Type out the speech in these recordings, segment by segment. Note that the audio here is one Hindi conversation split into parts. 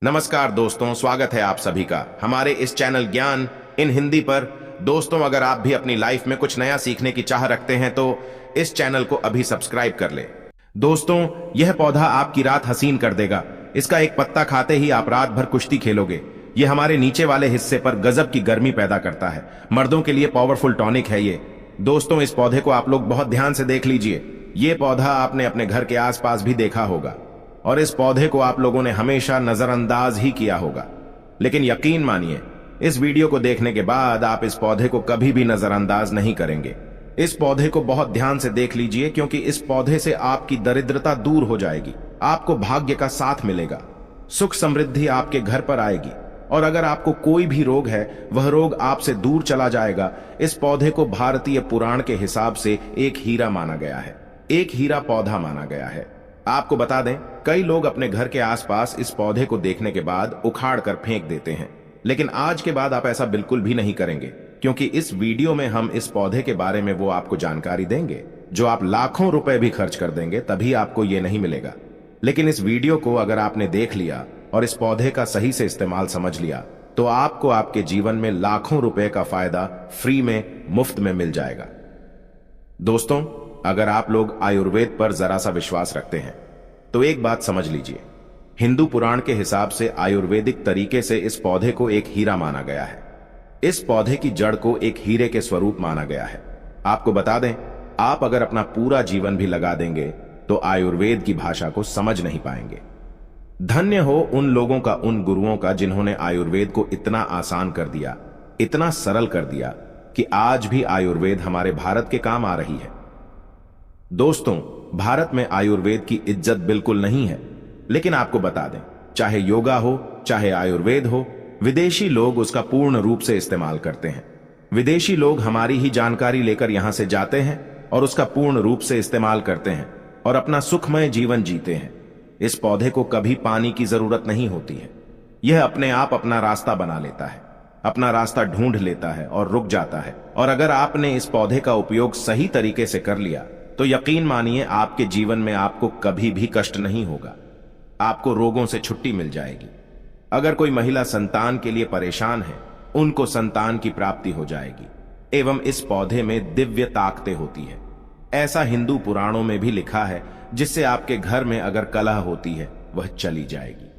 नमस्कार दोस्तों, स्वागत है आप सभी का हमारे इस चैनल ज्ञान इन हिंदी पर। दोस्तों, अगर आप भी अपनी लाइफ में कुछ नया सीखने की चाह रखते हैं तो इस चैनल को अभी सब्सक्राइब कर ले। दोस्तों, यह पौधा आपकी रात हसीन कर देगा। इसका एक पत्ता खाते ही आप रात भर कुश्ती खेलोगे। यह हमारे नीचे वाले हिस्से पर गजब की गर्मी पैदा करता है। मर्दों के लिए पावरफुल टॉनिक है ये। दोस्तों, इस पौधे को आप लोग बहुत ध्यान से देख लीजिए। ये पौधा आपने अपने घर के आसपास भी देखा होगा और इस पौधे को आप लोगों ने हमेशा नजरअंदाज ही किया होगा। लेकिन यकीन मानिए, इस वीडियो को देखने के बाद आप इस पौधे को कभी भी नजरअंदाज नहीं करेंगे। इस पौधे को बहुत ध्यान से देख लीजिए, क्योंकि इस पौधे से आपकी दरिद्रता दूर हो जाएगी। आपको भाग्य का साथ मिलेगा, सुख समृद्धि आपके घर पर आएगी और अगर आपको कोई भी रोग है, वह रोग आपसे दूर चला जाएगा। इस पौधे को भारतीय पुराण के हिसाब से एक हीरा माना गया है, एक हीरा पौधा माना गया है। आपको बता दें, कई लोग अपने घर के आसपास इस पौधे को देखने के बाद उखाड़ कर फेंक देते हैं, लेकिन आज के बाद आप ऐसा बिल्कुल भी नहीं करेंगे, क्योंकि इस वीडियो में हम इस पौधे के बारे में वो आपको जानकारी देंगे जो आप लाखों रुपए भी खर्च कर देंगे तभी आपको ये नहीं मिलेगा। लेकिन इस वीडियो को अगर आपने देख लिया और इस पौधे का सही से इस्तेमाल समझ लिया तो आपको आपके जीवन में लाखों रुपए का फायदा फ्री में, मुफ्त में मिल जाएगा। दोस्तों, अगर आप लोग आयुर्वेद पर जरा सा विश्वास रखते हैं तो एक बात समझ लीजिए, हिंदू पुराण के हिसाब से आयुर्वेदिक तरीके से इस पौधे को एक हीरा माना गया है। इस पौधे की जड़ को एक हीरे के स्वरूप माना गया है। आपको बता दें, आप अगर अपना पूरा जीवन भी लगा देंगे तो आयुर्वेद की भाषा को समझ नहीं पाएंगे। धन्य हो उन लोगों का, उन गुरुओं का, जिन्होंने आयुर्वेद को इतना आसान कर दिया, इतना सरल कर दिया कि आज भी आयुर्वेद हमारे भारत के काम आ रही है। दोस्तों, भारत में आयुर्वेद की इज्जत बिल्कुल नहीं है, लेकिन आपको बता दें, चाहे योगा हो, चाहे आयुर्वेद हो, विदेशी लोग उसका पूर्ण रूप से इस्तेमाल करते हैं। विदेशी लोग हमारी ही जानकारी लेकर यहां से जाते हैं और उसका पूर्ण रूप से इस्तेमाल करते हैं और अपना सुखमय जीवन जीते हैं। इस पौधे को कभी पानी की जरूरत नहीं होती है। यह अपने आप अपना रास्ता बना लेता है, अपना रास्ता ढूंढ लेता है और रुक जाता है। और अगर आपने इस पौधे का उपयोग सही तरीके से कर लिया तो यकीन मानिए, आपके जीवन में आपको कभी भी कष्ट नहीं होगा। आपको रोगों से छुट्टी मिल जाएगी। अगर कोई महिला संतान के लिए परेशान है, उनको संतान की प्राप्ति हो जाएगी। एवं इस पौधे में दिव्य ताकतें होती है, ऐसा हिंदू पुराणों में भी लिखा है, जिससे आपके घर में अगर कलह होती है वह चली जाएगी।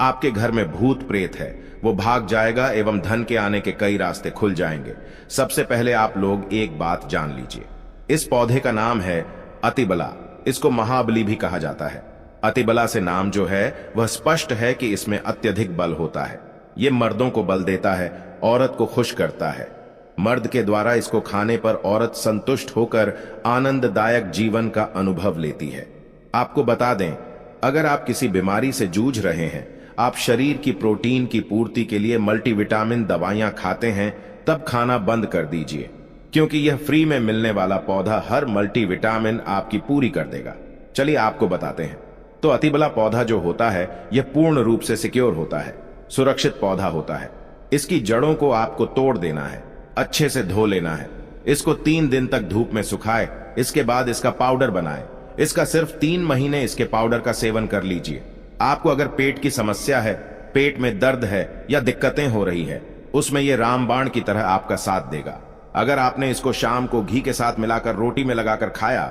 आपके घर में भूत प्रेत है, वो भाग जाएगा एवं धन के आने के कई रास्ते खुल जाएंगे। सबसे पहले आप लोग एक बात जान लीजिए, इस पौधे का नाम है अतिबला। इसको महाबली भी कहा जाता है। अतिबला से नाम जो है वह स्पष्ट है कि इसमें अत्यधिक बल होता है। यह मर्दों को बल देता है, औरत को खुश करता है। मर्द के द्वारा इसको खाने पर औरत संतुष्ट होकर आनंददायक जीवन का अनुभव लेती है। आपको बता दें, अगर आप किसी बीमारी से जूझ रहे हैं, आप शरीर की प्रोटीन की पूर्ति के लिए मल्टीविटामिन दवाइयां खाते हैं, तब खाना बंद कर दीजिए, क्योंकि यह फ्री में मिलने वाला पौधा हर मल्टीविटामिन आपकी पूरी कर देगा। चलिए आपको बताते हैं। तो अतिबला पौधा जो होता है, यह पूर्ण रूप से सिक्योर होता है, सुरक्षित पौधा होता है। इसकी जड़ों को आपको तोड़ देना है, अच्छे से धो लेना है। इसको 3 दिन तक धूप में सुखाए, इसके बाद इसका पाउडर बनाए। इसका सिर्फ 3 महीने इसके पाउडर का सेवन कर लीजिए। आपको अगर पेट की समस्या है, पेट में दर्द है या दिक्कतें हो रही है, उसमें यह रामबाण की तरह आपका साथ देगा। अगर आपने इसको शाम को घी के साथ मिलाकर रोटी में लगाकर खाया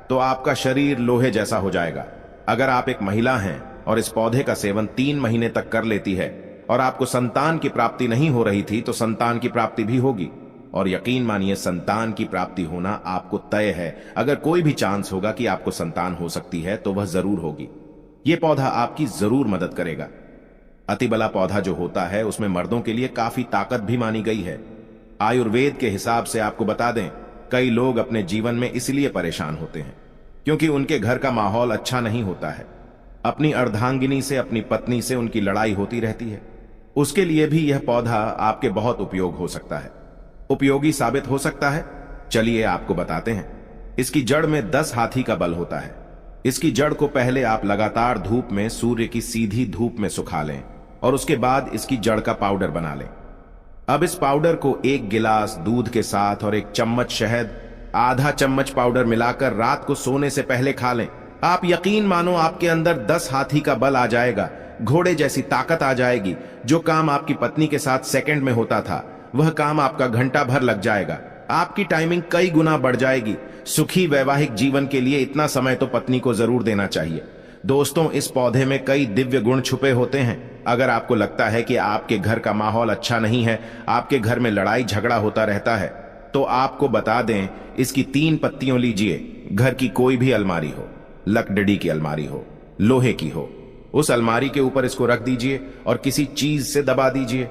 तो आपका शरीर लोहे जैसा हो जाएगा। अगर आप एक महिला हैं और इस पौधे का सेवन 3 महीने तक कर लेती है और आपको संतान की प्राप्ति नहीं हो रही थी, तो संतान की प्राप्ति भी होगी। और यकीन मानिए, संतान की प्राप्ति होना आपको तय है। अगर कोई भी चांस होगा कि आपको संतान हो सकती है तो वह जरूर होगी। यह पौधा आपकी जरूर मदद करेगा। अतिबला पौधा जो होता है, उसमें मर्दों के लिए काफी ताकत भी मानी गई है। आयुर्वेद के हिसाब से आपको बता दें, कई लोग अपने जीवन में इसलिए परेशान होते हैं क्योंकि उनके घर का माहौल अच्छा नहीं होता है। अपनी अर्धांगिनी से, अपनी पत्नी से उनकी लड़ाई होती रहती है। उसके लिए भी यह पौधा आपके बहुत उपयोग हो सकता है, उपयोगी साबित हो सकता है। चलिए आपको बताते हैं। इसकी जड़ में 10 हाथी का बल होता है। इसकी जड़ को पहले आप लगातार धूप में, सूर्य की सीधी धूप में सुखा लें और उसके बाद इसकी जड़ का पाउडर बना लें। अब इस पाउडर को 1 गिलास दूध के साथ और 1 चम्मच शहद, आधा चम्मच पाउडर मिलाकर रात को सोने से पहले खा लें। आप यकीन मानो आपके अंदर 10 हाथी का बल आ जाएगा, घोड़े जैसी ताकत आ जाएगी। जो काम आपकी पत्नी के साथ सेकंड में होता था, वह काम आपका घंटा भर लग जाएगा। आपकी टाइमिंग कई गुना बढ़ जाएगी। सुखी वैवाहिक जीवन के लिए इतना समय तो पत्नी को जरूर देना चाहिए। दोस्तों, इस पौधे में कई दिव्य गुण छुपे होते हैं। अगर आपको लगता है कि आपके घर का माहौल अच्छा नहीं है, आपके घर में लड़ाई झगड़ा होता रहता है, तो आपको बता दें, इसकी 3 पत्तियों लीजिए। घर की कोई भी अलमारी हो, लकड़ी की अलमारी हो, लोहे की हो, उस अलमारी के ऊपर इसको रख दीजिए और किसी चीज से दबा दीजिए,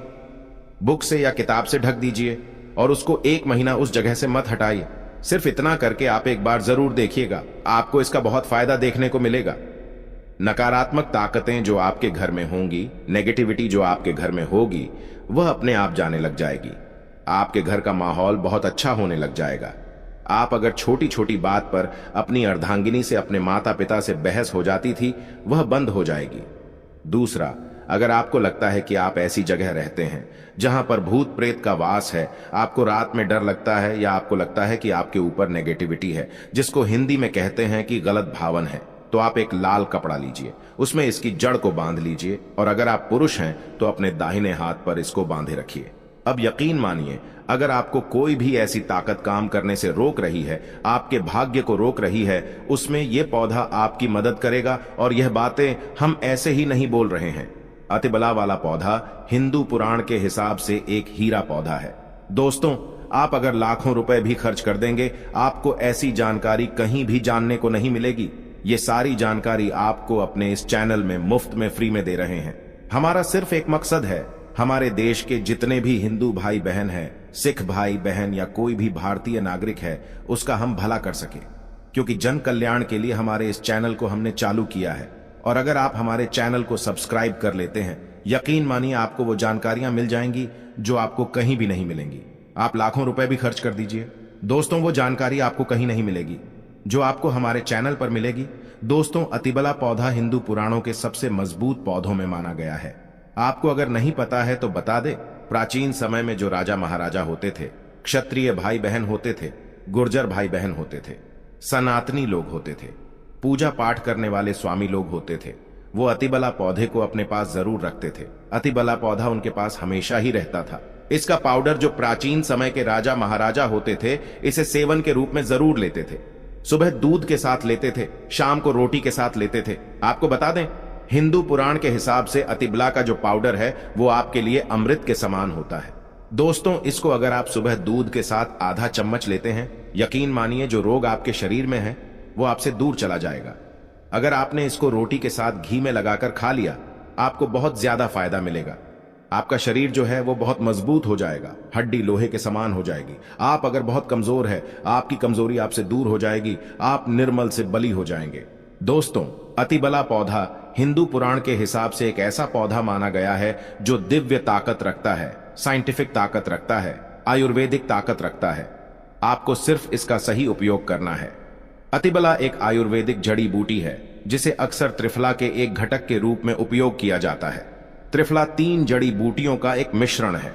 बुक से या किताब से ढक दीजिए और उसको 1 महीना उस जगह से मत हटाइए। सिर्फ इतना करके आप एक बार जरूर देखिएगा, आपको इसका बहुत फायदा देखने को मिलेगा। नकारात्मक ताकतें जो आपके घर में होंगी, नेगेटिविटी जो आपके घर में होगी, वह अपने आप जाने लग जाएगी। आपके घर का माहौल बहुत अच्छा होने लग जाएगा। आप अगर छोटी छोटी बात पर अपनी अर्धांगिनी से, अपने माता पिता से बहस हो जाती थी, वह बंद हो जाएगी। दूसरा, अगर आपको लगता है कि आप ऐसी जगह रहते हैं जहां पर भूत प्रेत का वास है, आपको रात में डर लगता है या आपको लगता है कि आपके ऊपर नेगेटिविटी है, जिसको हिंदी में कहते हैं कि गलत भावन है, तो आप एक लाल कपड़ा लीजिए, उसमें इसकी जड़ को बांध लीजिए और अगर आप पुरुष हैं तो अपने दाहिने हाथ पर इसको बांधे रखिए। अब यकीन मानिए, अगर आपको कोई भी ऐसी ताकत काम करने से रोक रही है, आपके भाग्य को रोक रही है, उसमें यह पौधा आपकी मदद करेगा। और यह बातें हम ऐसे ही नहीं बोल रहे हैं। अतिबला वाला पौधा हिंदू पुराण के हिसाब से एक हीरा पौधा है। दोस्तों, आप अगर लाखों रुपए भी खर्च कर देंगे, आपको ऐसी जानकारी कहीं भी जानने को नहीं मिलेगी। ये सारी जानकारी आपको अपने इस चैनल में मुफ्त में फ्री में दे रहे हैं। हमारा सिर्फ एक मकसद है, हमारे देश के जितने भी हिंदू भाई बहन हैं, सिख भाई बहन या कोई भी भारतीय नागरिक है, उसका हम भला कर सके। क्योंकि जन कल्याण के लिए हमारे इस चैनल को हमने चालू किया है। और अगर आप हमारे चैनल को सब्सक्राइब कर लेते हैं, यकीन मानिए आपको वो जानकारियां मिल जाएंगी जो आपको कहीं भी नहीं मिलेंगी। आप लाखों रुपए भी खर्च कर दीजिए, दोस्तों, वो जानकारी आपको कहीं नहीं मिलेगी जो आपको हमारे चैनल पर मिलेगी। दोस्तों, अतिबला पौधा हिंदू पुराणों के सबसे मजबूत पौधों में माना गया है। आपको अगर नहीं पता है तो बता दे, प्राचीन समय में जो राजा महाराजा होते थे, क्षत्रिय भाई बहन होते थे, गुर्जर भाई बहन होते थे, सनातनी लोग होते थे, पूजा पाठ करने वाले स्वामी लोग होते थे, वो अतिबला पौधे को अपने पास जरूर रखते थे। अतिबला पौधा उनके पास हमेशा ही रहता था। इसका पाउडर जो प्राचीन समय के राजा महाराजा होते थे, इसे सेवन के रूप में जरूर लेते थे। सुबह दूध के साथ लेते थे, शाम को रोटी के साथ लेते थे। आपको बता दें, हिंदू पुराण के हिसाब से अतिबला का जो पाउडर है वो आपके लिए अमृत के समान होता है। दोस्तों, इसको अगर आप सुबह दूध के साथ आधा चम्मच लेते हैं, यकीन मानिए जो रोग आपके शरीर में है वो आपसे दूर चला जाएगा। अगर आपने इसको रोटी के साथ घी में लगाकर खा लिया, आपको बहुत ज्यादा फायदा मिलेगा। आपका शरीर जो है वो बहुत मजबूत हो जाएगा, हड्डी लोहे के समान हो जाएगी। आप अगर बहुत कमजोर है, आपकी कमजोरी आपसे दूर हो जाएगी, आप निर्मल से बली हो जाएंगे। दोस्तों, अतिबला पौधा हिंदू पुराण के हिसाब से एक ऐसा पौधा माना गया है जो दिव्य ताकत रखता है, साइंटिफिक ताकत रखता है, आयुर्वेदिक ताकत रखता है। आपको सिर्फ इसका सही उपयोग करना है। अतिबला एक आयुर्वेदिक जड़ी बूटी है जिसे अक्सर त्रिफला के एक घटक के रूप में उपयोग किया जाता है। त्रिफला 3 जड़ी बूटियों का एक मिश्रण है।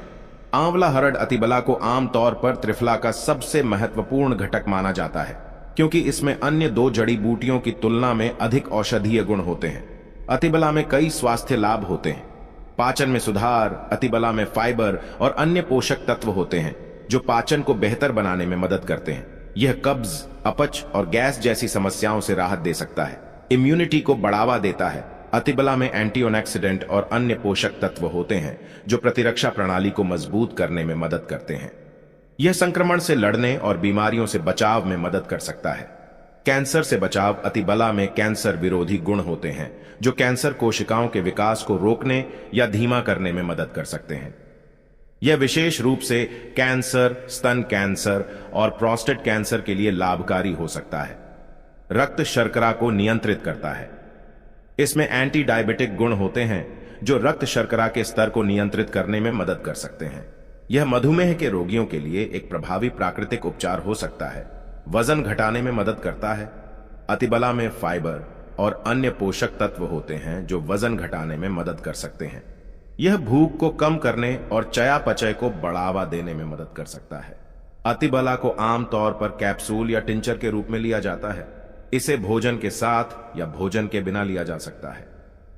आंवला हरड़ अतिबला को आमतौर पर त्रिफला का सबसे महत्वपूर्ण घटक माना जाता है, क्योंकि इसमें अन्य 2 जड़ी बूटियों की तुलना में अधिक औषधीय गुण होते हैं। अतिबला में कई स्वास्थ्य लाभ होते हैं। पाचन में सुधार, अतिबला में फाइबर और अन्य पोषक तत्व होते हैं जो पाचन को बेहतर बनाने में मदद करते हैं। यह कब्ज, अपच और गैस जैसी समस्याओं से राहत दे सकता है। इम्यूनिटी को बढ़ावा देता है। अतिबला में एंटीऑक्सीडेंट और अन्य पोषक तत्व होते हैं जो प्रतिरक्षा प्रणाली को मजबूत करने में मदद करते हैं। यह संक्रमण से लड़ने और बीमारियों से बचाव में मदद कर सकता है। कैंसर से बचाव, अतिबला में कैंसर विरोधी गुण होते हैं जो कैंसर कोशिकाओं के विकास को रोकने या धीमा करने में मदद कर सकते हैं। यह विशेष रूप से कैंसर, स्तन कैंसर और प्रोस्टेट कैंसर के लिए लाभकारी हो सकता है। रक्त शर्करा को नियंत्रित करता है। इसमें एंटी डायबिटिक गुण होते हैं जो रक्त शर्करा के स्तर को नियंत्रित करने में मदद कर सकते हैं। यह मधुमेह के रोगियों के लिए एक प्रभावी प्राकृतिक उपचार हो सकता है। वजन घटाने में मदद करता है। अतिबला में फाइबर और अन्य पोषक तत्व होते हैं जो वजन घटाने में मदद कर सकते हैं। यह भूख को कम करने और चयापचय को बढ़ावा देने में मदद कर सकता है। अतिबला को आमतौर पर कैप्सूल या टिंचर के रूप में लिया जाता है। इसे भोजन के साथ या भोजन के बिना लिया जा सकता है।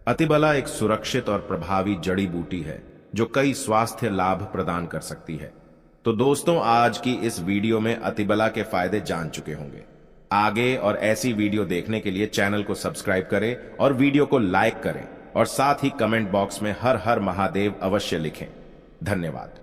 अतिबला एक सुरक्षित और प्रभावी जड़ी बूटी है जो कई स्वास्थ्य लाभ प्रदान कर सकती है। तो दोस्तों, आज की इस वीडियो में अतिबला के फायदे जान चुके होंगे। आगे और ऐसी वीडियो देखने के लिए चैनल को सब्सक्राइब करें और वीडियो को लाइक करें और साथ ही कमेंट बॉक्स में हर हर महादेव अवश्य लिखें। धन्यवाद।